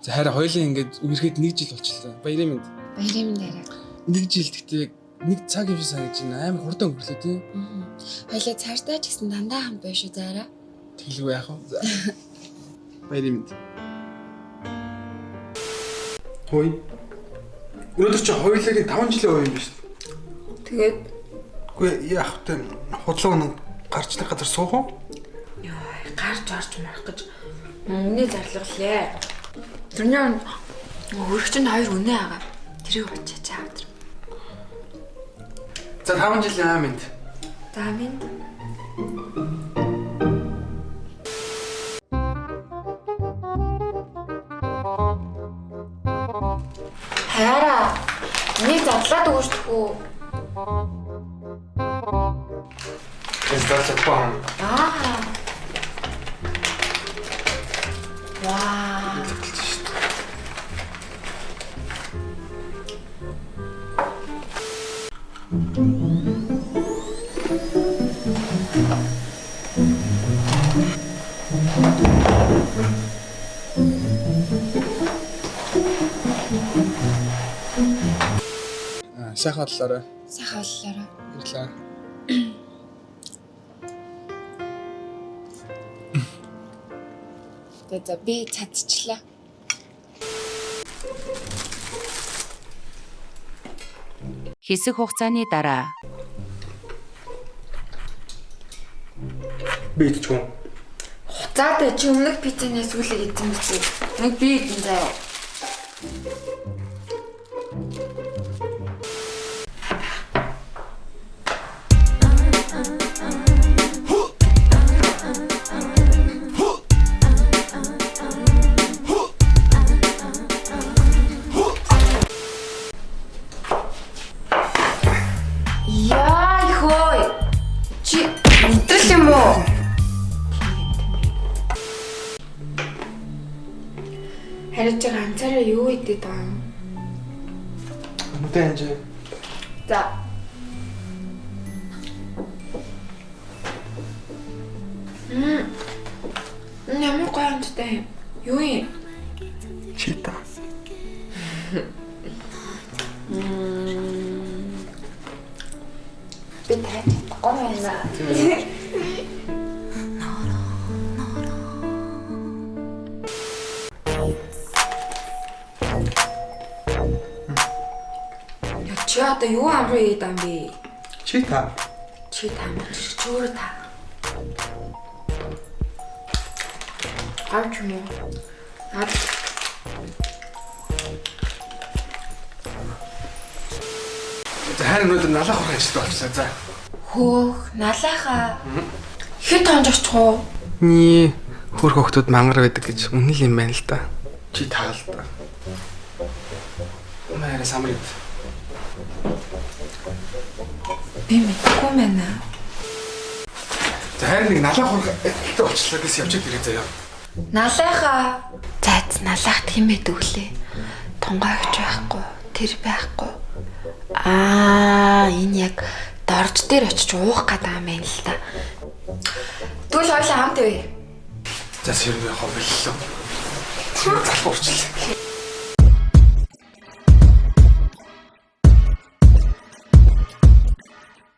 За хараа хоёулаа ингээд үргэлжлээд 1 жил болчихлоо. Баярын мэнд. Баярын мэнд арай. 1 жил гэхдээ нэг цаг юм шиг санагдаж байна. Амар хурдан өнгөрлөө тий. Хоёулаа цаашдаа ч гэсэн дандаа хамт байш үү заараа. Тэглгүй яах вэ? Баярын мэнд. Хөөе. Өнөөдөр чи хоёулаа 5 жилийн уу юм биш үү? Тэгээд үгүй яах вэ? Худлаа өнө гарч нэг газар суух уу? ёо гарч орж марах гэж үнэ зарлаглаа. Тэрний өргөчөнд 2 үнэ байгаа. Тэрийг очиж аваад. За 5 жилийн аминд. За минь. Хараа. Нэг задлаад өгөхгүй. Эстач пам. Вау. Сайхан бодлоорой. Сайхан боллоорой. Баярлалаа. За би цадчихлаа. Хэсэг хугацааны дараа Би идчихв. Хуцаатай чи өмнөх пиццанаас сүүлээ идсэн биз үү? Нэг би идэн заяа. Яа хөөе. Чи өдрөл юм уу? Харин чи ганцаараа юу идэт байгаа юм? Мэдээ анжаа. За. Ямар гоё амттай. Юу юм? Чита. Би таач гоё байна. Чи одоо юу амруу ийд ам бэ? Чита. Чи таамаг чөөр та. Авч юм уу? За харин өнөөдөр налах урах ажилтаа болчихлоо. За. Хөөх, налайхаа. Хэд хонж очих уу? Нии хөр хөхтүүд мангар байдаг гэж үнэл юм байна л да. Чи таал да. Маяра самрид. Би мэдгүй байна. За харин нэг налах урах ажилтаа болчихлоо гэсэн явчих дэрэг заяа. Налайхаа. Зайц налайхт хэм байдаг үлээ. Тунгаагч байхгүй, тэр байхгүй. Энэ яг дорж дээр очиж уух гэдэг юм байна л та. Тэгвэл хоёулаа хамт бай. За сэрнэ ховлоо. Залхуурчлаа.